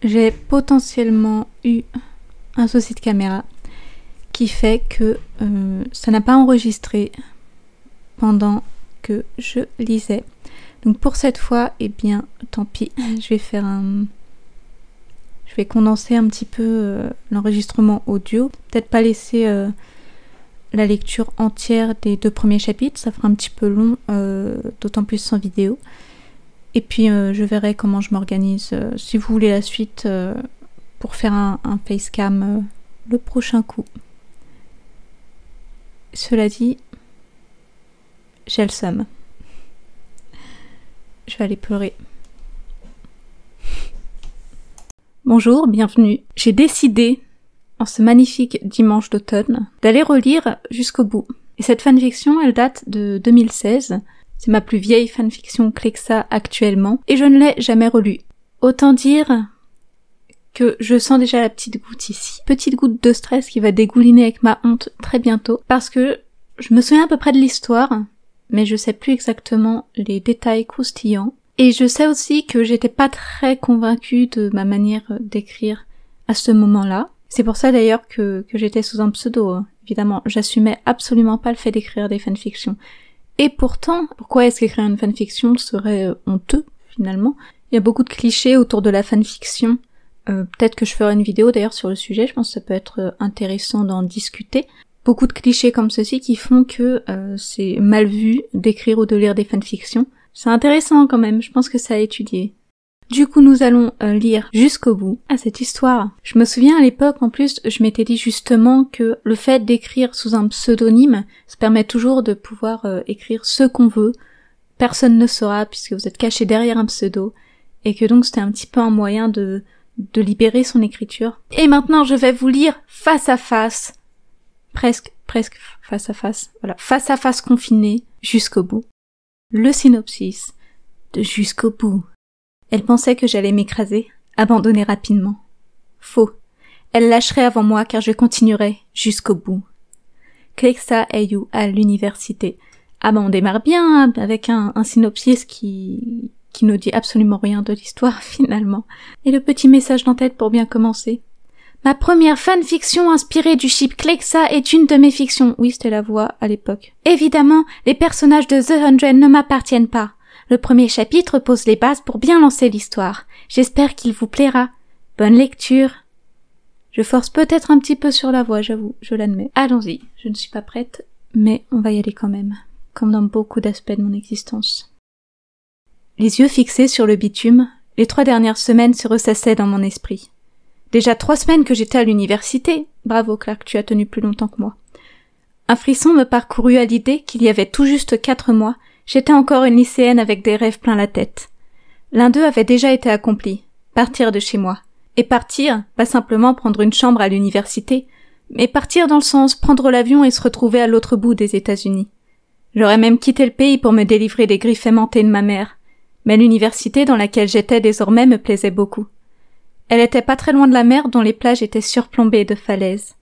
j'ai potentiellement eu un souci de caméra qui fait que ça n'a pas enregistré pendant que je lisais. Donc pour cette fois, eh bien, tant pis, je vais condenser un petit peu l'enregistrement audio. Peut-être pas laisser la lecture entière des 2 premiers chapitres, ça fera un petit peu long, d'autant plus sans vidéo. Et puis je verrai comment je m'organise. Si vous voulez la suite pour faire un facecam le prochain coup. Cela dit, j'ai le seum. Je vais aller pleurer. Bonjour, bienvenue. J'ai décidé, en ce magnifique dimanche d'automne, d'aller relire jusqu'au bout. Et cette fanfiction, elle date de 2016. C'est ma plus vieille fanfiction Clexa actuellement, et je ne l'ai jamais relue. Autant dire que je sens déjà la petite goutte ici. Petite goutte de stress qui va dégouliner avec ma honte très bientôt, parce que je me souviens à peu près de l'histoire, mais je sais plus exactement les détails croustillants. Et je sais aussi que j'étais pas très convaincue de ma manière d'écrire à ce moment-là. C'est pour ça d'ailleurs que j'étais sous un pseudo. Évidemment, j'assumais absolument pas le fait d'écrire des fanfictions. Et pourtant, pourquoi est-ce qu'écrire une fanfiction serait honteux, finalement? Il y a beaucoup de clichés autour de la fanfiction. Peut-être que je ferai une vidéo d'ailleurs sur le sujet, je pense que ça peut être intéressant d'en discuter. Beaucoup de clichés comme ceci qui font que c'est mal vu d'écrire ou de lire des fanfictions. C'est intéressant quand même, je pense que ça a étudié. Du coup, nous allons lire jusqu'au bout à cette histoire. Je me souviens à l'époque, en plus, je m'étais dit justement que le fait d'écrire sous un pseudonyme, ça permet toujours de pouvoir écrire ce qu'on veut. Personne ne saura puisque vous êtes caché derrière un pseudo. Et que donc c'était un petit peu un moyen de libérer son écriture. Et maintenant, je vais vous lire face à face. Presque face à face. Voilà, face à face confiné jusqu'au bout. Le synopsis de Jusqu'au bout. Elle pensait que j'allais m'écraser, abandonner rapidement. Faux. Elle lâcherait avant moi car je continuerai jusqu'au bout. Clexa Ayu à l'université. Ah ben on démarre bien avec un synopsis qui ne dit absolument rien de l'histoire finalement. Et le petit message d'en-tête pour bien commencer. Ma première fanfiction inspirée du ship Clexa est une de mes fictions. Oui, c'était la voix à l'époque. Évidemment, les personnages de The 100 ne m'appartiennent pas. Le premier chapitre pose les bases pour bien lancer l'histoire. J'espère qu'il vous plaira. Bonne lecture. Je force peut-être un petit peu sur la voix, j'avoue, je l'admets. Allons-y, je ne suis pas prête, mais on va y aller quand même, comme dans beaucoup d'aspects de mon existence. Les yeux fixés sur le bitume, les 3 dernières semaines se ressassaient dans mon esprit. Déjà 3 semaines que j'étais à l'université. Bravo Clark, tu as tenu plus longtemps que moi. Un frisson me parcourut à l'idée qu'il y avait tout juste 4 mois, j'étais encore une lycéenne avec des rêves plein la tête. L'un d'eux avait déjà été accompli, partir de chez moi. Et partir, pas simplement prendre une chambre à l'université, mais partir dans le sens prendre l'avion et se retrouver à l'autre bout des États-Unis. J'aurais même quitté le pays pour me délivrer des griffes aimantées de ma mère, mais l'université dans laquelle j'étais désormais me plaisait beaucoup. Elle était pas très loin de la mer dont les plages étaient surplombées de falaises.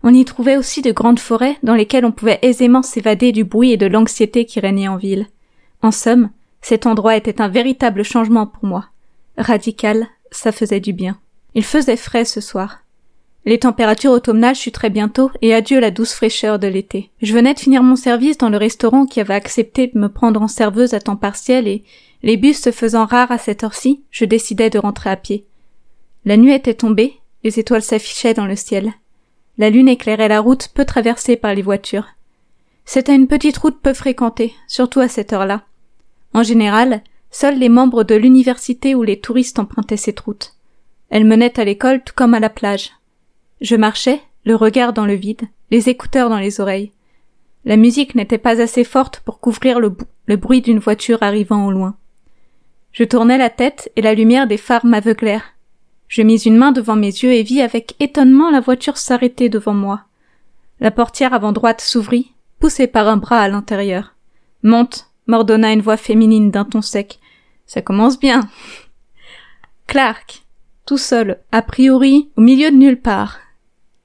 On y trouvait aussi de grandes forêts dans lesquelles on pouvait aisément s'évader du bruit et de l'anxiété qui régnait en ville. En somme, cet endroit était un véritable changement pour moi. Radical, ça faisait du bien. Il faisait frais ce soir. Les températures automnales chuteraient bientôt et adieu la douce fraîcheur de l'été. Je venais de finir mon service dans le restaurant qui avait accepté de me prendre en serveuse à temps partiel et, les bus se faisant rares à cette heure-ci, je décidai de rentrer à pied. La nuit était tombée, les étoiles s'affichaient dans le ciel. La lune éclairait la route peu traversée par les voitures. C'était une petite route peu fréquentée, surtout à cette heure-là. En général, seuls les membres de l'université ou les touristes empruntaient cette route. Elle menait à l'école tout comme à la plage. Je marchais, le regard dans le vide, les écouteurs dans les oreilles. La musique n'était pas assez forte pour couvrir le bruit d'une voiture arrivant au loin. Je tournai la tête et la lumière des phares m'aveuglèrent. Je mis une main devant mes yeux et vis avec étonnement la voiture s'arrêter devant moi. La portière avant droite s'ouvrit, poussée par un bras à l'intérieur. « Monte !» m'ordonna une voix féminine d'un ton sec. « Ça commence bien !» Clark, tout seul, a priori au milieu de nulle part,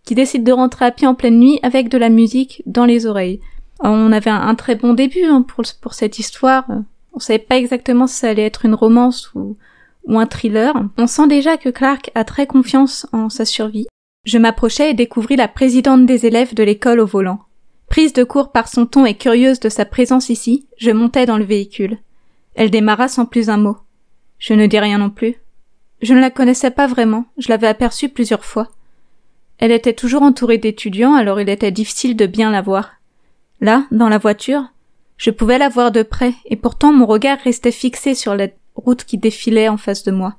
qui décide de rentrer à pied en pleine nuit avec de la musique dans les oreilles. On avait un très bon début pour cette histoire. On savait pas exactement si ça allait être une romance ou ou un thriller, on sent déjà que Clark a très confiance en sa survie. Je m'approchai et découvris la présidente des élèves de l'école au volant. Prise de court par son ton et curieuse de sa présence ici, je montai dans le véhicule. Elle démarra sans plus un mot. Je ne dis rien non plus. Je ne la connaissais pas vraiment, je l'avais aperçue plusieurs fois. Elle était toujours entourée d'étudiants, alors il était difficile de bien la voir. Là, dans la voiture, je pouvais la voir de près, et pourtant mon regard restait fixé sur la route qui défilait en face de moi.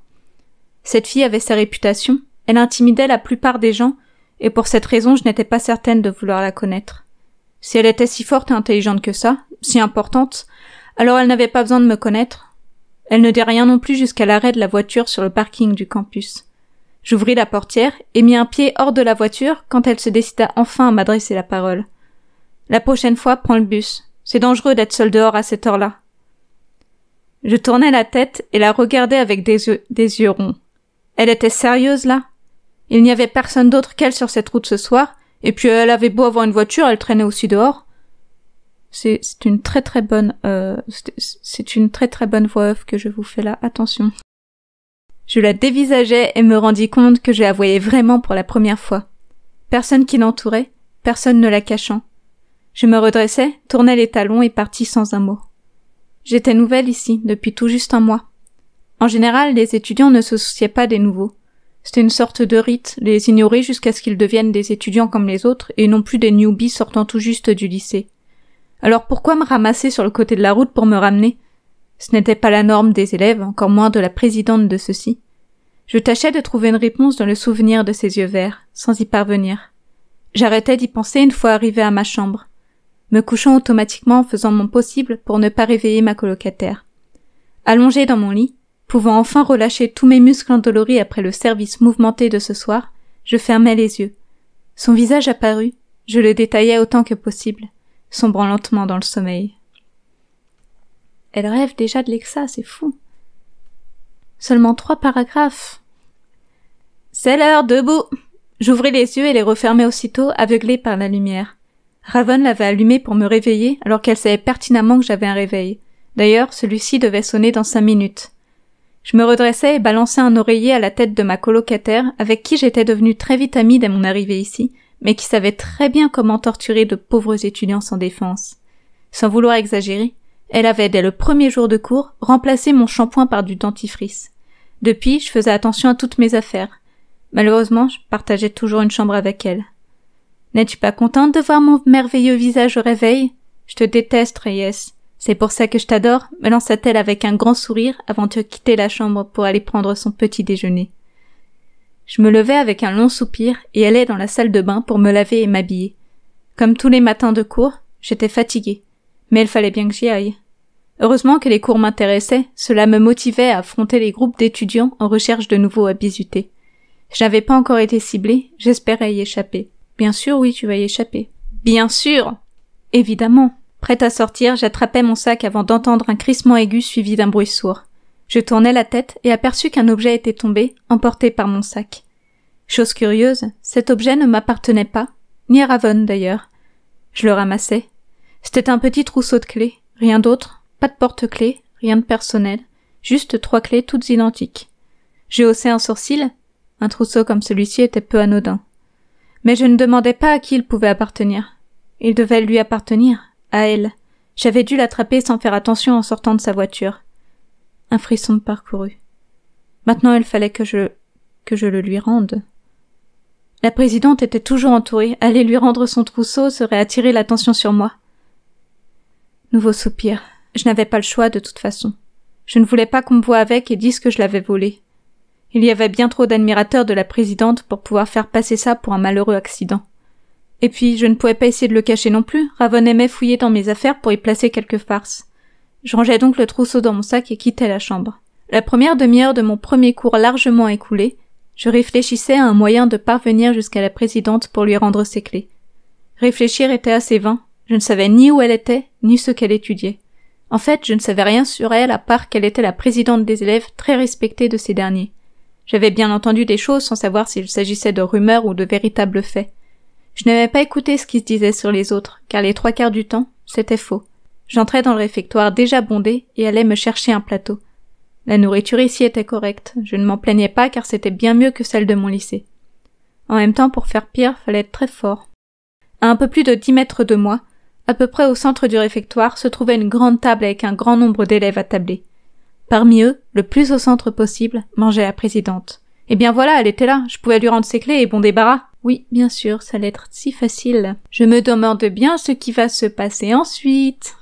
Cette fille avait sa réputation, elle intimidait la plupart des gens, et pour cette raison je n'étais pas certaine de vouloir la connaître. Si elle était si forte et intelligente que ça, si importante, alors elle n'avait pas besoin de me connaître. Elle ne dit rien non plus jusqu'à l'arrêt de la voiture sur le parking du campus. J'ouvris la portière et mis un pied hors de la voiture quand elle se décida enfin à m'adresser la parole. La prochaine fois, prends le bus. C'est dangereux d'être seule dehors à cette heure-là. Je tournai la tête et la regardai avec des yeux ronds. Elle était sérieuse, là? Il n'y avait personne d'autre qu'elle sur cette route ce soir, et puis elle avait beau avoir une voiture, elle traînait aussi dehors. C'est une très très bonne voix off que je vous fais là, attention. Je la dévisageai et me rendis compte que je la voyais vraiment pour la première fois. Personne qui l'entourait, personne ne la cachant. Je me redressai, tournai les talons et partis sans un mot. J'étais nouvelle ici, depuis tout juste un mois. En général, les étudiants ne se souciaient pas des nouveaux. C'était une sorte de rite, les ignorer jusqu'à ce qu'ils deviennent des étudiants comme les autres et non plus des newbies sortant tout juste du lycée. Alors pourquoi me ramasser sur le côté de la route pour me ramener? Ce n'était pas la norme des élèves, encore moins de la présidente de ceux-ci. Je tâchais de trouver une réponse dans le souvenir de ses yeux verts, sans y parvenir. J'arrêtai d'y penser une fois arrivée à ma chambre, me couchant automatiquement en faisant mon possible pour ne pas réveiller ma colocataire. Allongée dans mon lit, pouvant enfin relâcher tous mes muscles endoloris après le service mouvementé de ce soir, je fermai les yeux. Son visage apparut, je le détaillai autant que possible, sombrant lentement dans le sommeil. Elle rêve déjà de Lexa, c'est fou. Seulement 3 paragraphes. C'est l'heure, debout! J'ouvris les yeux et les refermai aussitôt, aveuglée par la lumière. Raven l'avait allumé pour me réveiller alors qu'elle savait pertinemment que j'avais un réveil. D'ailleurs, celui-ci devait sonner dans 5 minutes. Je me redressai et balançai un oreiller à la tête de ma colocataire, avec qui j'étais devenue très vite amie dès mon arrivée ici, mais qui savait très bien comment torturer de pauvres étudiants sans défense. Sans vouloir exagérer, elle avait, dès le premier jour de cours, remplacé mon shampoing par du dentifrice. Depuis, je faisais attention à toutes mes affaires. Malheureusement, je partageais toujours une chambre avec elle. « N'es-tu pas contente de voir mon merveilleux visage au réveil? Je te déteste, Reyes. C'est pour ça que je t'adore, me lança-t-elle avec un grand sourire avant de quitter la chambre pour aller prendre son petit déjeuner. Je me levai avec un long soupir et allai dans la salle de bain pour me laver et m'habiller. Comme tous les matins de cours, j'étais fatiguée, mais il fallait bien que j'y aille. Heureusement que les cours m'intéressaient, cela me motivait à affronter les groupes d'étudiants en recherche de nouveaux à bisuter. Je n'avais pas encore été ciblée, j'espérais y échapper. Bien sûr, oui, tu vas y échapper. Bien sûr! Évidemment. Prête à sortir, j'attrapais mon sac avant d'entendre un crissement aigu suivi d'un bruit sourd. Je tournai la tête et aperçus qu'un objet était tombé, emporté par mon sac. Chose curieuse, cet objet ne m'appartenait pas, ni à Raven d'ailleurs. Je le ramassai. C'était un petit trousseau de clés, rien d'autre, pas de porte-clés, rien de personnel, juste 3 clés toutes identiques. J'ai haussé un sourcil, un trousseau comme celui-ci était peu anodin. Mais je ne demandais pas à qui il pouvait appartenir. Il devait lui appartenir, à elle. J'avais dû l'attraper sans faire attention en sortant de sa voiture. Un frisson me parcourut. Maintenant il fallait que je le lui rende. La présidente était toujours entourée, aller lui rendre son trousseau serait attirer l'attention sur moi. Nouveau soupir. Je n'avais pas le choix de toute façon. Je ne voulais pas qu'on me voie avec et dise que je l'avais volé. Il y avait bien trop d'admirateurs de la présidente pour pouvoir faire passer ça pour un malheureux accident. Et puis, je ne pouvais pas essayer de le cacher non plus, Raven aimait fouiller dans mes affaires pour y placer quelques farces. Je rangeai donc le trousseau dans mon sac et quittai la chambre. La première demi-heure de mon premier cours largement écoulée, je réfléchissais à un moyen de parvenir jusqu'à la présidente pour lui rendre ses clés. Réfléchir était assez vain, je ne savais ni où elle était, ni ce qu'elle étudiait. En fait, je ne savais rien sur elle à part qu'elle était la présidente des élèves très respectée de ces derniers. J'avais bien entendu des choses sans savoir s'il s'agissait de rumeurs ou de véritables faits. Je n'aimais pas écouter ce qui se disait sur les autres, car les 3/4 du temps, c'était faux. J'entrais dans le réfectoire déjà bondé et allais me chercher un plateau. La nourriture ici était correcte, je ne m'en plaignais pas car c'était bien mieux que celle de mon lycée. En même temps, pour faire pire, fallait être très fort. À un peu plus de 10 mètres de moi, à peu près au centre du réfectoire, se trouvait une grande table avec un grand nombre d'élèves attablés. Parmi eux, le plus au centre possible, mangeait la présidente. Eh bien voilà, elle était là, je pouvais lui rendre ses clés et bon débarras. Oui, bien sûr, ça allait être si facile. Je me demande bien ce qui va se passer ensuite.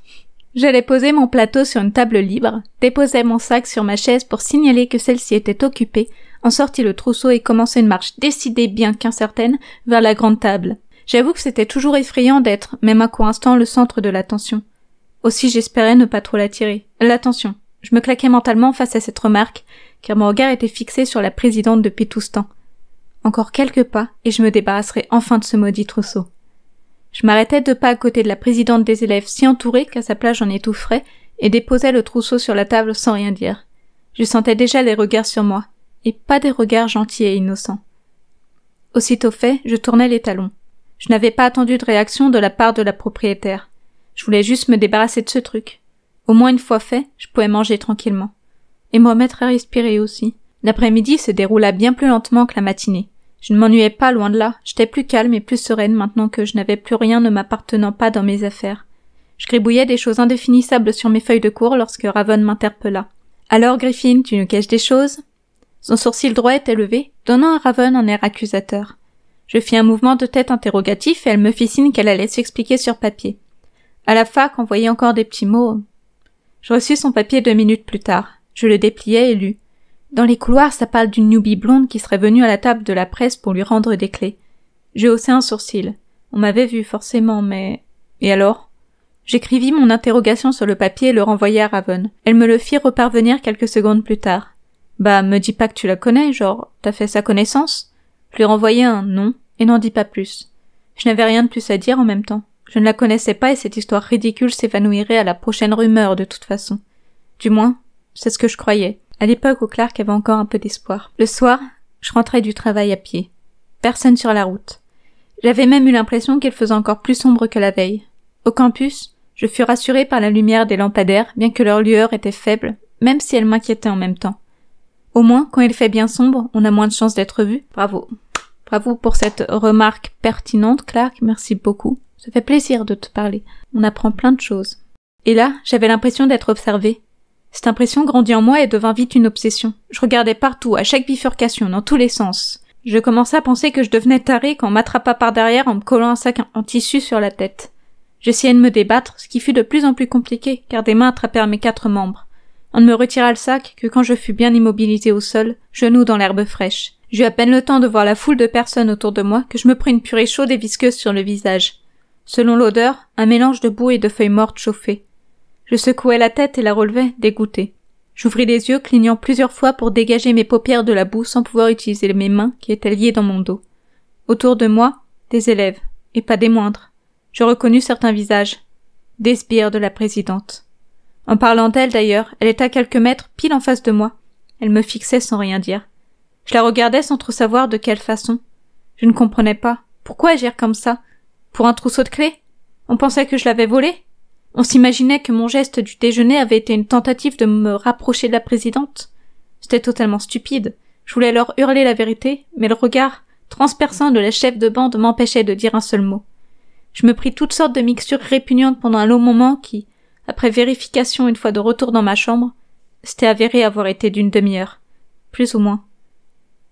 J'allais poser mon plateau sur une table libre, déposai mon sac sur ma chaise pour signaler que celle-ci était occupée, en sortis le trousseau et commençai une marche décidée bien qu'incertaine vers la grande table. J'avoue que c'était toujours effrayant d'être, même un court instant, le centre de l'attention. Aussi j'espérais ne pas trop l'attirer. L'attention. Je me claquais mentalement face à cette remarque, car mon regard était fixé sur la présidente depuis tout ce temps. Encore quelques pas, et je me débarrasserais enfin de ce maudit trousseau. Je m'arrêtais 2 pas à côté de la présidente des élèves si entourée qu'à sa place j'en étoufferais, et déposais le trousseau sur la table sans rien dire. Je sentais déjà les regards sur moi, et pas des regards gentils et innocents. Aussitôt fait, je tournai les talons. Je n'avais pas attendu de réaction de la part de la propriétaire. Je voulais juste me débarrasser de ce truc. Au moins une fois fait, je pouvais manger tranquillement. Et me remettre à respirer aussi. L'après-midi se déroula bien plus lentement que la matinée. Je ne m'ennuyais pas, loin de là. J'étais plus calme et plus sereine maintenant que je n'avais plus rien ne m'appartenant pas dans mes affaires. Je gribouillais des choses indéfinissables sur mes feuilles de cours lorsque Ravon m'interpella. « Alors, Griffin, tu nous caches des choses ?» Son sourcil droit était levé, donnant à Ravon un air accusateur. Je fis un mouvement de tête interrogatif et elle me fit signe qu'elle allait s'expliquer sur papier. À la fac, on voyait encore des petits mots. Je reçus son papier 2 minutes plus tard. Je le dépliai et lus. Dans les couloirs, ça parle d'une newbie blonde qui serait venue à la table de la presse pour lui rendre des clés. J'ai haussé un sourcil. On m'avait vu, forcément, mais... Et alors? J'écrivis mon interrogation sur le papier et le renvoyai à Ravon. Elle me le fit reparvenir quelques secondes plus tard. Bah, me dis pas que tu la connais, genre, t'as fait sa connaissance? Je lui renvoyai un non, et n'en dis pas plus. Je n'avais rien de plus à dire en même temps. Je ne la connaissais pas et cette histoire ridicule s'évanouirait à la prochaine rumeur de toute façon. Du moins, c'est ce que je croyais. À l'époque où Clark avait encore un peu d'espoir. Le soir, je rentrais du travail à pied. Personne sur la route. J'avais même eu l'impression qu'il faisait encore plus sombre que la veille. Au campus, je fus rassurée par la lumière des lampadaires, bien que leur lueur était faible, même si elle m'inquiétait en même temps. Au moins, quand il fait bien sombre, on a moins de chances d'être vu. Bravo. Bravo pour cette remarque pertinente, Clark, merci beaucoup. Ça fait plaisir de te parler. On apprend plein de choses. Et là, j'avais l'impression d'être observée. Cette impression grandit en moi et devint vite une obsession. Je regardais partout, à chaque bifurcation, dans tous les sens. Je commençais à penser que je devenais tarée quand on m'attrapa par derrière en me collant un sac en tissu sur la tête. J'essayais de me débattre, ce qui fut de plus en plus compliqué, car des mains attrapèrent mes 4 membres. On ne me retira le sac que quand je fus bien immobilisée au sol, genoux dans l'herbe fraîche. J'eus à peine le temps de voir la foule de personnes autour de moi que je me pris une purée chaude et visqueuse sur le visage. Selon l'odeur, un mélange de boue et de feuilles mortes chauffées. Je secouai la tête et la relevai, dégoûtée. J'ouvris les yeux, clignant plusieurs fois pour dégager mes paupières de la boue sans pouvoir utiliser mes mains qui étaient liées dans mon dos. Autour de moi, des élèves, et pas des moindres. Je reconnus certains visages. Des sbires de la présidente. En parlant d'elle d'ailleurs, elle était à quelques mètres, pile en face de moi. Elle me fixait sans rien dire. Je la regardais sans trop savoir de quelle façon. Je ne comprenais pas. Pourquoi agir comme ça? Pour un trousseau de clés? On pensait que je l'avais volé? On s'imaginait que mon geste du déjeuner avait été une tentative de me rapprocher de la présidente? C'était totalement stupide. Je voulais leur hurler la vérité, mais le regard transperçant de la chef de bande m'empêchait de dire un seul mot. Je me pris toutes sortes de mixtures répugnantes pendant un long moment qui, après vérification une fois de retour dans ma chambre, s'était avéré avoir été d'une demi-heure. Plus ou moins.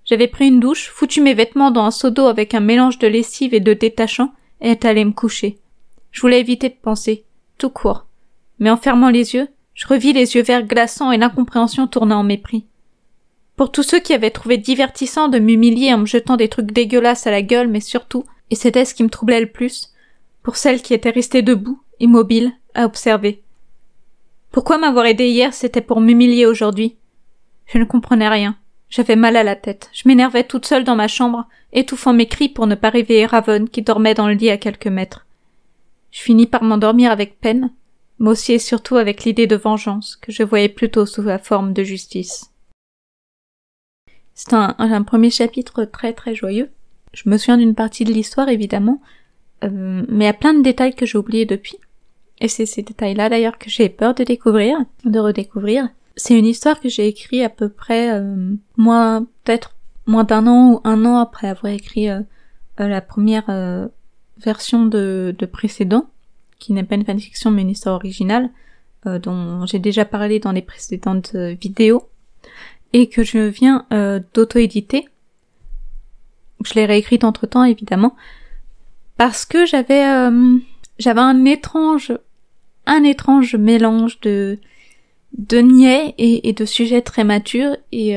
J'avais pris une douche, foutu mes vêtements dans un seau d'eau avec un mélange de lessive et de détachant, et était allé me coucher. Je voulais éviter de penser. Tout court. Mais en fermant les yeux, je revis les yeux verts glaçants et l'incompréhension tourna en mépris. Pour tous ceux qui avaient trouvé divertissant de m'humilier en me jetant des trucs dégueulasses à la gueule, mais surtout, et c'était ce qui me troublait le plus, pour celles qui étaient restées debout, immobiles, à observer. Pourquoi m'avoir aidé hier, c'était pour m'humilier aujourd'hui? Je ne comprenais rien. J'avais mal à la tête. Je m'énervais toute seule dans ma chambre, étouffant mes cris pour ne pas réveiller Ravon qui dormait dans le lit à quelques mètres. Je finis par m'endormir avec peine, mais aussi et surtout avec l'idée de vengeance que je voyais plutôt sous la forme de justice. C'est un premier chapitre très très joyeux. Je me souviens d'une partie de l'histoire évidemment, mais il y a plein de détails que j'ai oubliés depuis. Et c'est ces détails-là d'ailleurs que j'ai peur de redécouvrir. C'est une histoire que j'ai écrite à peu près peut-être moins d'un an ou un an après avoir écrit la première version de précédent, qui n'est pas une fanfiction mais une histoire originale, dont j'ai déjà parlé dans les précédentes vidéos, et que je viens d'auto-éditer. Je l'ai réécrite entre-temps, évidemment, parce que j'avais un étrange mélange de niais et de sujets très matures, et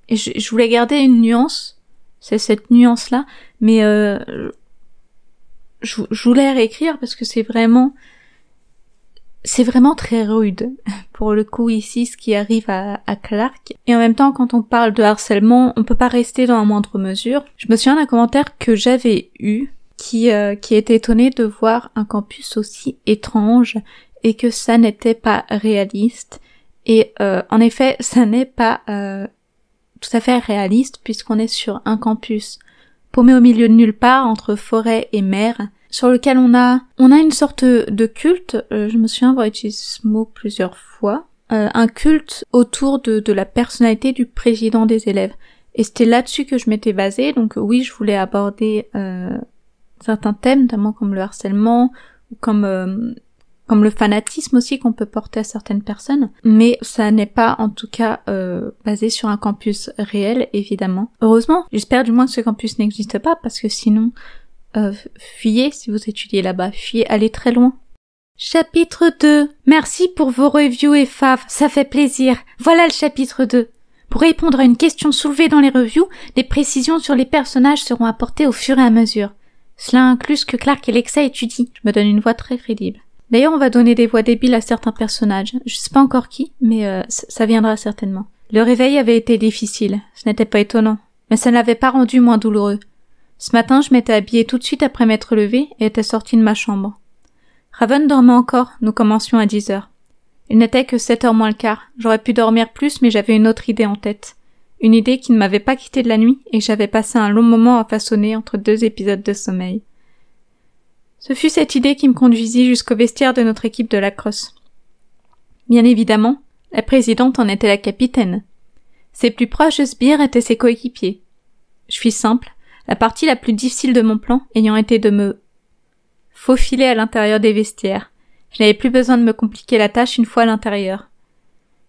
je voulais garder une nuance, c'est cette nuance-là, mais je voulais réécrire parce que c'est vraiment très rude, pour le coup ici, ce qui arrive à Clark. Et en même temps, quand on parle de harcèlement, on peut pas rester dans la moindre mesure. Je me souviens d'un commentaire que j'avais eu, qui était étonné de voir un campus aussi étrange, et que ça n'était pas réaliste. Et en effet, ça n'est pas tout à fait réaliste, puisqu'on est sur un campus paumé au milieu de nulle part, entre forêt et mer, sur lequel on a une sorte de culte, je me souviens avoir utilisé ce mot plusieurs fois, un culte autour de la personnalité du président des élèves. Et c'était là-dessus que je m'étais basée, donc oui, je voulais aborder certains thèmes, notamment comme le harcèlement, ou comme le fanatisme aussi qu'on peut porter à certaines personnes, mais ça n'est pas en tout cas basé sur un campus réel, évidemment. Heureusement, j'espère du moins que ce campus n'existe pas, parce que sinon, fuyez si vous étudiez là-bas, fuyez, allez très loin. Chapitre 2. Merci pour vos reviews et faves, ça fait plaisir. Voilà le chapitre 2. Pour répondre à une question soulevée dans les reviews, des précisions sur les personnages seront apportées au fur et à mesure. Cela inclut ce que Clark et Lexa étudient. Je me donne une voix très crédible. D'ailleurs, on va donner des voix débiles à certains personnages. Je sais pas encore qui, mais ça viendra certainement. Le réveil avait été difficile, ce n'était pas étonnant, mais ça ne l'avait pas rendu moins douloureux. Ce matin, je m'étais habillée tout de suite après m'être levée et étais sortie de ma chambre. Raven dormait encore, nous commencions à 10 heures. Il n'était que 7 heures moins le quart. J'aurais pu dormir plus, mais j'avais une autre idée en tête. Une idée qui ne m'avait pas quittée de la nuit et que j'avais passé un long moment à façonner entre 2 épisodes de sommeil. Ce fut cette idée qui me conduisit jusqu'au vestiaire de notre équipe de lacrosse. Bien évidemment, la présidente en était la capitaine. Ses plus proches sbires étaient ses coéquipiers. Je fis simple, la partie la plus difficile de mon plan ayant été de me faufiler à l'intérieur des vestiaires. Je n'avais plus besoin de me compliquer la tâche une fois à l'intérieur.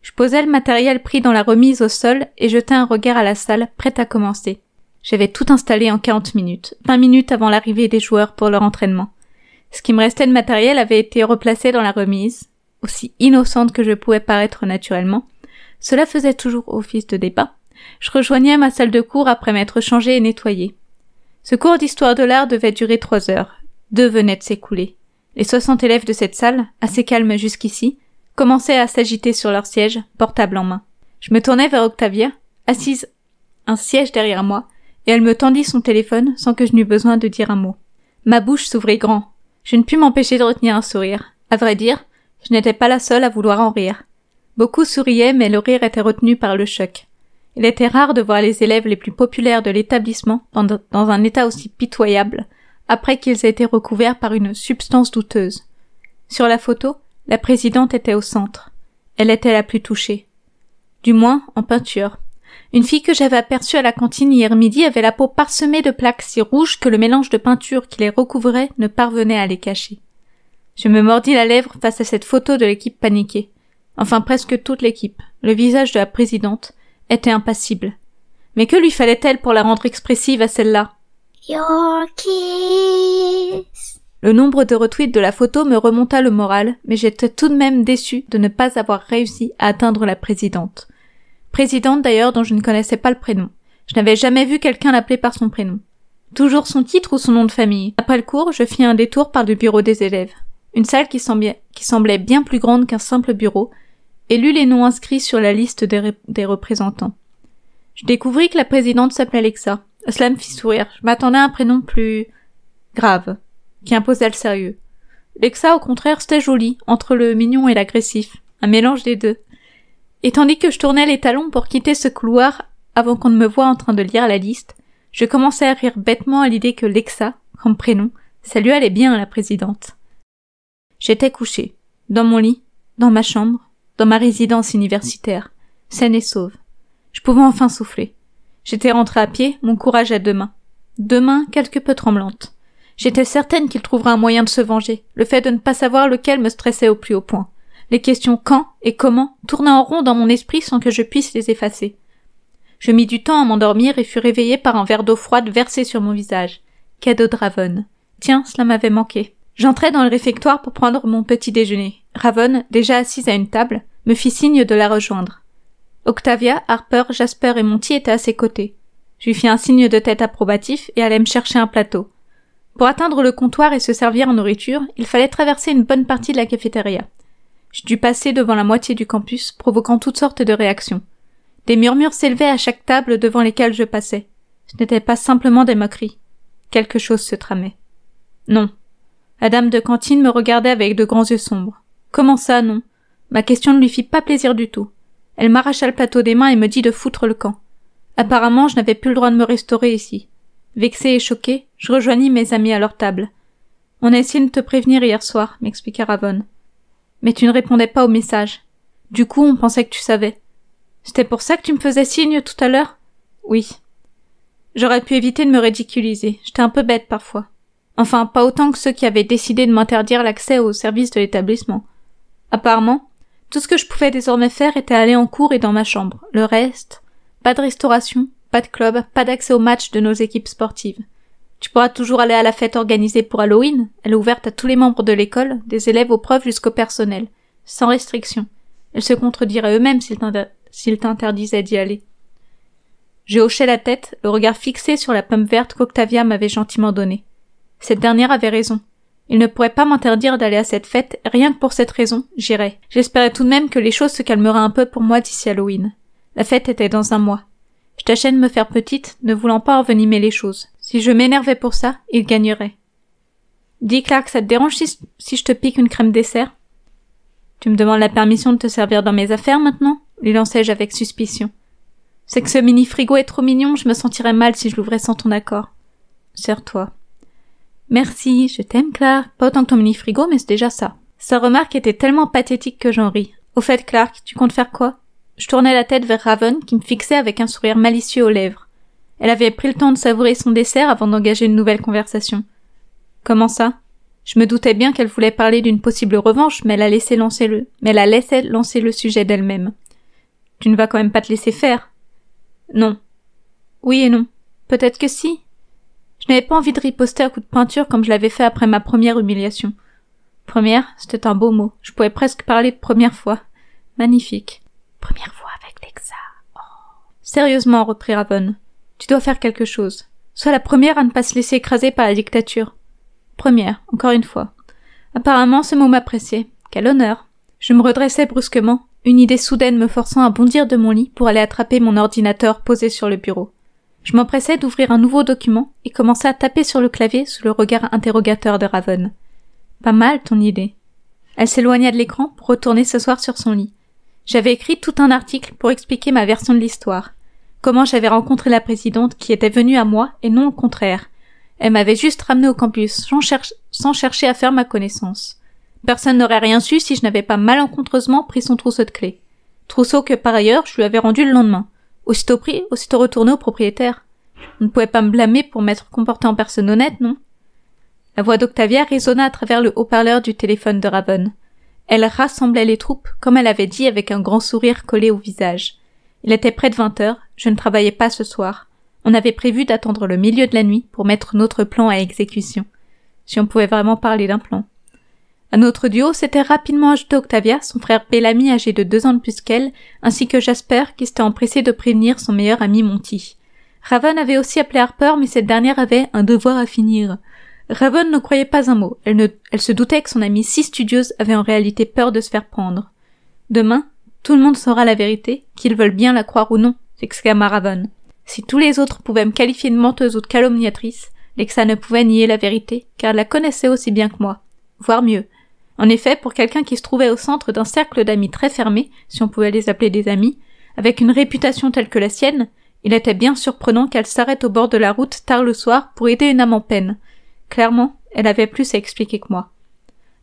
Je posai le matériel pris dans la remise au sol et jetai un regard à la salle, prête à commencer. J'avais tout installé en 40 minutes, 20 minutes avant l'arrivée des joueurs pour leur entraînement. Ce qui me restait de matériel avait été replacé dans la remise, aussi innocente que je pouvais paraître naturellement. Cela faisait toujours office de débat. Je rejoignais ma salle de cours après m'être changée et nettoyée. Ce cours d'histoire de l'art devait durer 3 heures. 2 venaient de s'écouler. Les 60 élèves de cette salle, assez calmes jusqu'ici, commençaient à s'agiter sur leur siège, portable en main. Je me tournai vers Octavia, assise un siège derrière moi, et elle me tendit son téléphone sans que je n'eus besoin de dire un mot. Ma bouche s'ouvrit grand. Je ne pus m'empêcher de retenir un sourire. À vrai dire, je n'étais pas la seule à vouloir en rire. Beaucoup souriaient, mais le rire était retenu par le choc. Il était rare de voir les élèves les plus populaires de l'établissement dans un état aussi pitoyable, après qu'ils aient été recouverts par une substance douteuse. Sur la photo, la présidente était au centre. Elle était la plus touchée. Du moins, en peinture. Une fille que j'avais aperçue à la cantine hier midi avait la peau parsemée de plaques si rouges que le mélange de peinture qui les recouvrait ne parvenait à les cacher. Je me mordis la lèvre face à cette photo de l'équipe paniquée. Enfin, presque toute l'équipe. Le visage de la présidente était impassible. Mais que lui fallait-elle pour la rendre expressive à celle-là? Your kiss. Le nombre de retweets de la photo me remonta le moral, mais j'étais tout de même déçue de ne pas avoir réussi à atteindre la présidente. Présidente d'ailleurs dont je ne connaissais pas le prénom. Je n'avais jamais vu quelqu'un l'appeler par son prénom. Toujours son titre ou son nom de famille. Après le cours, je fis un détour par le bureau des élèves. Une salle qui semblait bien plus grande qu'un simple bureau, et lus les noms inscrits sur la liste des représentants. Je découvris que la présidente s'appelait Lexa. Cela me fit sourire. Je m'attendais à un prénom plus grave, qui imposait le sérieux. Lexa, au contraire, c'était joli, entre le mignon et l'agressif, un mélange des deux. Et tandis que je tournais les talons pour quitter ce couloir avant qu'on ne me voie en train de lire la liste, je commençais à rire bêtement à l'idée que Lexa, comme prénom, ça lui allait bien à la présidente. J'étais couchée, dans mon lit, dans ma chambre, dans ma résidence universitaire, saine et sauve. Je pouvais enfin souffler. J'étais rentrée à pied, mon courage à 2 mains. 2 mains quelque peu tremblantes. J'étais certaine qu'il trouverait un moyen de se venger. Le fait de ne pas savoir lequel me stressait au plus haut point. Les questions quand et comment tournaient en rond dans mon esprit sans que je puisse les effacer. Je mis du temps à m'endormir et fus réveillée par un verre d'eau froide versé sur mon visage. Cadeau de Ravonne. Tiens, cela m'avait manqué. J'entrai dans le réfectoire pour prendre mon petit déjeuner. Ravonne, déjà assise à une table, me fit signe de la rejoindre. Octavia, Harper, Jasper et Monty étaient à ses côtés. Je lui fis un signe de tête approbatif et allai me chercher un plateau. Pour atteindre le comptoir et se servir en nourriture, il fallait traverser une bonne partie de la cafétéria. Je dus passer devant la moitié du campus, provoquant toutes sortes de réactions. Des murmures s'élevaient à chaque table devant lesquelles je passais. Ce n'était pas simplement des moqueries. Quelque chose se tramait. Non. La dame de cantine me regardait avec de grands yeux sombres. Comment ça, non? Ma question ne lui fit pas plaisir du tout. Elle m'arracha le plateau des mains et me dit de foutre le camp. Apparemment, je n'avais plus le droit de me restaurer ici. Vexée et choquée, je rejoignis mes amis à leur table. On a essayé de te prévenir hier soir, m'expliqua Ravonne. Mais tu ne répondais pas au message. Du coup, on pensait que tu savais. C'était pour ça que tu me faisais signe tout à l'heure? Oui. J'aurais pu éviter de me ridiculiser. J'étais un peu bête parfois. Enfin, pas autant que ceux qui avaient décidé de m'interdire l'accès aux services de l'établissement. Apparemment, tout ce que je pouvais désormais faire était aller en cours et dans ma chambre. Le reste, pas de restauration, pas de club, pas d'accès aux matchs de nos équipes sportives. Tu pourras toujours aller à la fête organisée pour Halloween. Elle est ouverte à tous les membres de l'école, des élèves aux profs jusqu'au personnel, sans restriction. Elle se contrediraient eux-mêmes s'ils t'interdisaient d'y aller. Je hochai la tête, le regard fixé sur la pomme verte qu'Octavia m'avait gentiment donnée. Cette dernière avait raison. Il ne pourrait pas m'interdire d'aller à cette fête, rien que pour cette raison, j'irais. J'espérais tout de même que les choses se calmeraient un peu pour moi d'ici Halloween. La fête était dans 1 mois. Je tâchais de me faire petite, ne voulant pas envenimer les choses. Si je m'énervais pour ça, il gagnerait. Dis Clark, ça te dérange si je te pique une crème dessert? Tu me demandes la permission de te servir dans mes affaires maintenant? Lui lançai-je avec suspicion. C'est que ce mini-frigo est trop mignon, je me sentirais mal si je l'ouvrais sans ton accord. Sers-toi. Merci, je t'aime Clark, pas autant que ton mini-frigo, mais c'est déjà ça. Sa remarque était tellement pathétique que j'en ris. Au fait, Clark, tu comptes faire quoi? Je tournai la tête vers Ravonne, qui me fixait avec un sourire malicieux aux lèvres. Elle avait pris le temps de savourer son dessert avant d'engager une nouvelle conversation. Comment ça? Je me doutais bien qu'elle voulait parler d'une possible revanche, mais elle a laissé lancer le sujet d'elle-même. Tu ne vas quand même pas te laisser faire? Non. Oui et non. Peut-être que si. Je n'avais pas envie de riposter à coups de peinture comme je l'avais fait après ma première humiliation. Première, c'était un beau mot. Je pouvais presque parler de première fois. Magnifique. Première fois avec Lexa. Oh. Sérieusement, reprit Ravonne. Tu dois faire quelque chose. Sois la première à ne pas se laisser écraser par la dictature. Première, encore une fois. Apparemment, ce mot m'appréciait. Quel honneur. Je me redressai brusquement, une idée soudaine me forçant à bondir de mon lit pour aller attraper mon ordinateur posé sur le bureau. Je m'empressai d'ouvrir un nouveau document et commençai à taper sur le clavier sous le regard interrogateur de Ravonne. Pas mal, ton idée. Elle s'éloigna de l'écran pour retourner s'asseoir sur son lit. J'avais écrit tout un article pour expliquer ma version de l'histoire. Comment j'avais rencontré la présidente qui était venue à moi et non au contraire. Elle m'avait juste ramené au campus sans chercher à faire ma connaissance. Personne n'aurait rien su si je n'avais pas malencontreusement pris son trousseau de clés. Trousseau que par ailleurs je lui avais rendu le lendemain. Aussitôt pris, aussitôt retourné au propriétaire. On ne pouvait pas me blâmer pour m'être comporté en personne honnête, non? La voix d'Octavia résonna à travers le haut-parleur du téléphone de Ravonne. Elle rassemblait les troupes, comme elle avait dit avec un grand sourire collé au visage. Il était près de 20 heures, je ne travaillais pas ce soir. On avait prévu d'attendre le milieu de la nuit pour mettre notre plan à exécution. Si on pouvait vraiment parler d'un plan. À notre duo s'était rapidement ajouté Octavia, son frère Bellamy âgé de 2 ans de plus qu'elle, ainsi que Jasper qui s'était empressé de prévenir son meilleur ami Monty. Ravonne avait aussi appelé Harper, mais cette dernière avait un devoir à finir. Ravonne ne croyait pas un mot. Elle se doutait que son amie si studieuse avait en réalité peur de se faire prendre. Demain, tout le monde saura la vérité, qu'ils veulent bien la croire ou non, s'exclama Ravonne. Si tous les autres pouvaient me qualifier de menteuse ou de calomniatrice, Lexa ne pouvait nier la vérité, car elle la connaissait aussi bien que moi. Voire mieux. En effet, pour quelqu'un qui se trouvait au centre d'un cercle d'amis très fermé, si on pouvait les appeler des amis, avec une réputation telle que la sienne, il était bien surprenant qu'elle s'arrête au bord de la route tard le soir pour aider une âme en peine. Clairement, elle avait plus à expliquer que moi.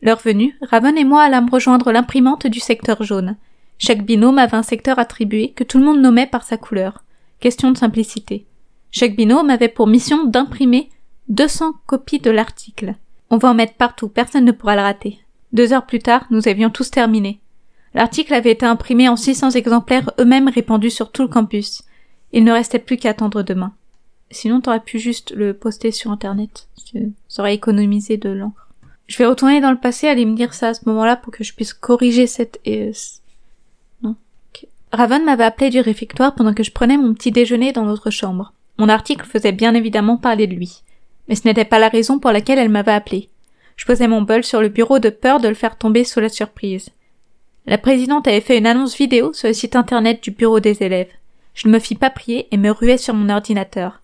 L'heure venue, Ravonne et moi allâmes rejoindre l'imprimante du secteur jaune. Chaque binôme avait un secteur attribué que tout le monde nommait par sa couleur. Question de simplicité. Chaque binôme avait pour mission d'imprimer 200 copies de l'article. On va en mettre partout, personne ne pourra le rater. 2 heures plus tard, nous avions tous terminé. L'article avait été imprimé en 600 exemplaires eux-mêmes répandus sur tout le campus. Il ne restait plus qu'à attendre demain. Sinon, t'aurais pu juste le poster sur internet. Ça aurait économisé de l'encre. Je vais retourner dans le passé, aller me dire ça à ce moment-là pour que je puisse corriger cette... Non. Okay. Raven m'avait appelé du réfectoire pendant que je prenais mon petit déjeuner dans notre chambre. Mon article faisait bien évidemment parler de lui. Mais ce n'était pas la raison pour laquelle elle m'avait appelé. Je posais mon bol sur le bureau de peur de le faire tomber sous la surprise. La présidente avait fait une annonce vidéo sur le site internet du bureau des élèves. Je ne me fis pas prier et me ruai sur mon ordinateur.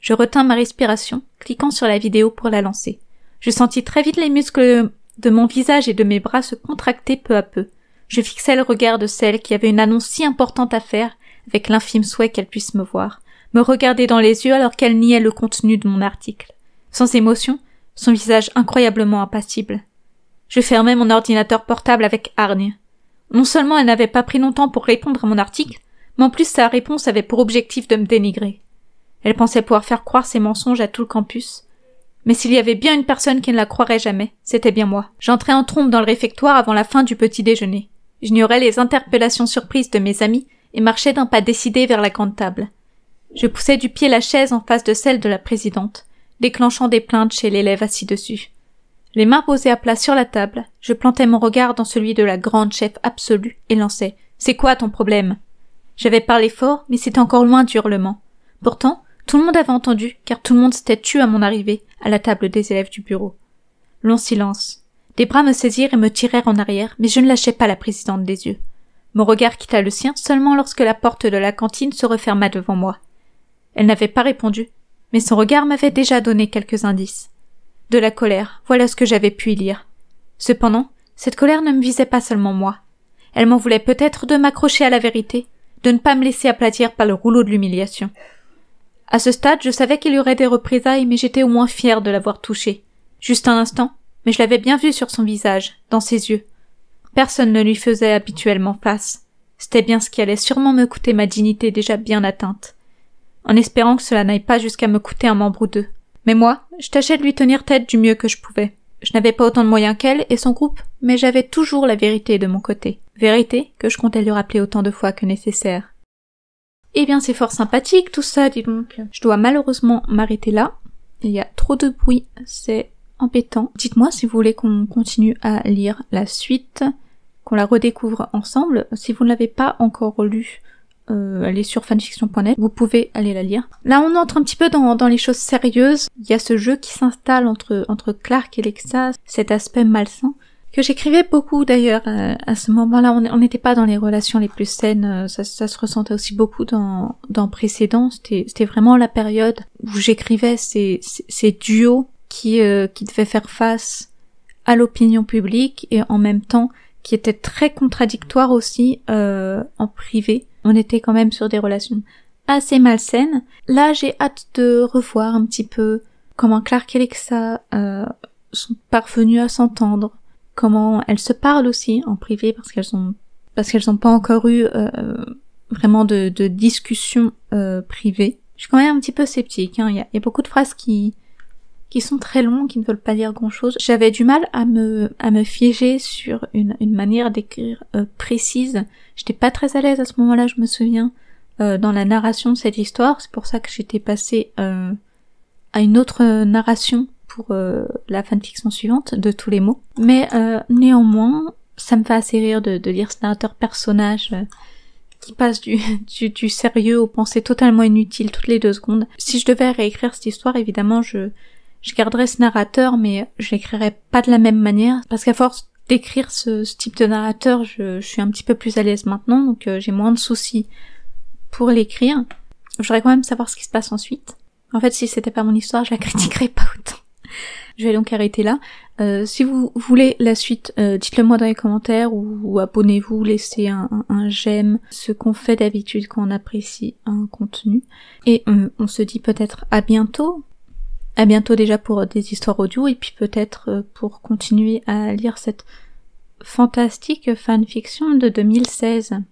Je retins ma respiration, cliquant sur la vidéo pour la lancer. Je sentis très vite les muscles de mon visage et de mes bras se contracter peu à peu. Je fixai le regard de celle qui avait une annonce si importante à faire, avec l'infime souhait qu'elle puisse me voir, me regarder dans les yeux alors qu'elle niait le contenu de mon article. Sans émotion, son visage incroyablement impassible. Je fermai mon ordinateur portable avec hargne. Non seulement elle n'avait pas pris longtemps pour répondre à mon article, mais en plus sa réponse avait pour objectif de me dénigrer. Elle pensait pouvoir faire croire ses mensonges à tout le campus. Mais s'il y avait bien une personne qui ne la croirait jamais, c'était bien moi. J'entrai en trompe dans le réfectoire avant la fin du petit déjeuner. J'ignorais les interpellations surprises de mes amis et marchais d'un pas décidé vers la grande table. Je poussai du pied la chaise en face de celle de la présidente, déclenchant des plaintes chez l'élève assis dessus. Les mains posées à plat sur la table, je plantai mon regard dans celui de la grande chef absolue et lançai « C'est quoi ton problème ?» J'avais parlé fort, mais c'était encore loin du hurlement. Pourtant, tout le monde avait entendu, car tout le monde s'était tu à mon arrivée, à la table des élèves du bureau. Long silence. Des bras me saisirent et me tirèrent en arrière, mais je ne lâchai pas la présidente des yeux. Mon regard quitta le sien seulement lorsque la porte de la cantine se referma devant moi. Elle n'avait pas répondu, mais son regard m'avait déjà donné quelques indices. De la colère, voilà ce que j'avais pu y lire. Cependant, cette colère ne me visait pas seulement moi. Elle m'en voulait peut-être de m'accrocher à la vérité, de ne pas me laisser aplatir par le rouleau de l'humiliation. À ce stade, je savais qu'il y aurait des représailles, mais j'étais au moins fière de l'avoir touché. Juste un instant, mais je l'avais bien vu sur son visage, dans ses yeux. Personne ne lui faisait habituellement face. C'était bien ce qui allait sûrement me coûter ma dignité déjà bien atteinte. En espérant que cela n'aille pas jusqu'à me coûter un membre ou deux. Mais moi, je tâchais de lui tenir tête du mieux que je pouvais. Je n'avais pas autant de moyens qu'elle et son groupe, mais j'avais toujours la vérité de mon côté. Vérité que je comptais lui rappeler autant de fois que nécessaire. Eh bien, c'est fort sympathique tout ça, dis donc. Je dois malheureusement m'arrêter là. Il y a trop de bruit, c'est embêtant. Dites-moi si vous voulez qu'on continue à lire la suite, qu'on la redécouvre ensemble. Si vous ne l'avez pas encore lu, allez sur fanfiction.net, vous pouvez aller la lire. Là, on entre un petit peu dans les choses sérieuses. Il y a ce jeu qui s'installe entre Clark et Lexa, cet aspect malsain, que j'écrivais beaucoup d'ailleurs à ce moment-là. On n'était pas dans les relations les plus saines, ça se ressentait aussi beaucoup dans précédent. C'était vraiment la période où j'écrivais ces duos qui devaient faire face à l'opinion publique et en même temps qui étaient très contradictoires aussi en privé. On était quand même sur des relations assez malsaines. Là, j'ai hâte de revoir un petit peu comment Clark et Lexa sont parvenus à s'entendre, comment elles se parlent aussi en privé parce qu'elles ont pas encore eu vraiment de discussion privée. Je suis quand même un petit peu sceptique, hein. Il y a beaucoup de phrases qui sont très longues, qui ne veulent pas dire grand-chose. J'avais du mal à me figer sur une manière d'écrire précise. J'étais pas très à l'aise à ce moment-là, je me souviens, dans la narration de cette histoire. C'est pour ça que j'étais passée à une autre narration pour la fanfiction suivante de tous les mots. Mais néanmoins, ça me fait assez rire de lire ce narrateur personnage qui passe du sérieux aux pensées totalement inutiles toutes les 2 secondes. Si je devais réécrire cette histoire, évidemment, je garderais ce narrateur, mais je l'écrirais pas de la même manière, parce qu'à force d'écrire ce type de narrateur, je suis un petit peu plus à l'aise maintenant, donc j'ai moins de soucis pour l'écrire. Je voudrais quand même savoir ce qui se passe ensuite. En fait, si c'était pas mon histoire, je la critiquerais pas autant. Je vais donc arrêter là. Si vous voulez la suite, dites-le moi dans les commentaires ou abonnez-vous, laissez un j'aime, ce qu'on fait d'habitude quand on apprécie un contenu. Et on se dit peut-être à bientôt. À bientôt déjà pour des histoires audio et puis peut-être pour continuer à lire cette fantastique fanfiction de 2016.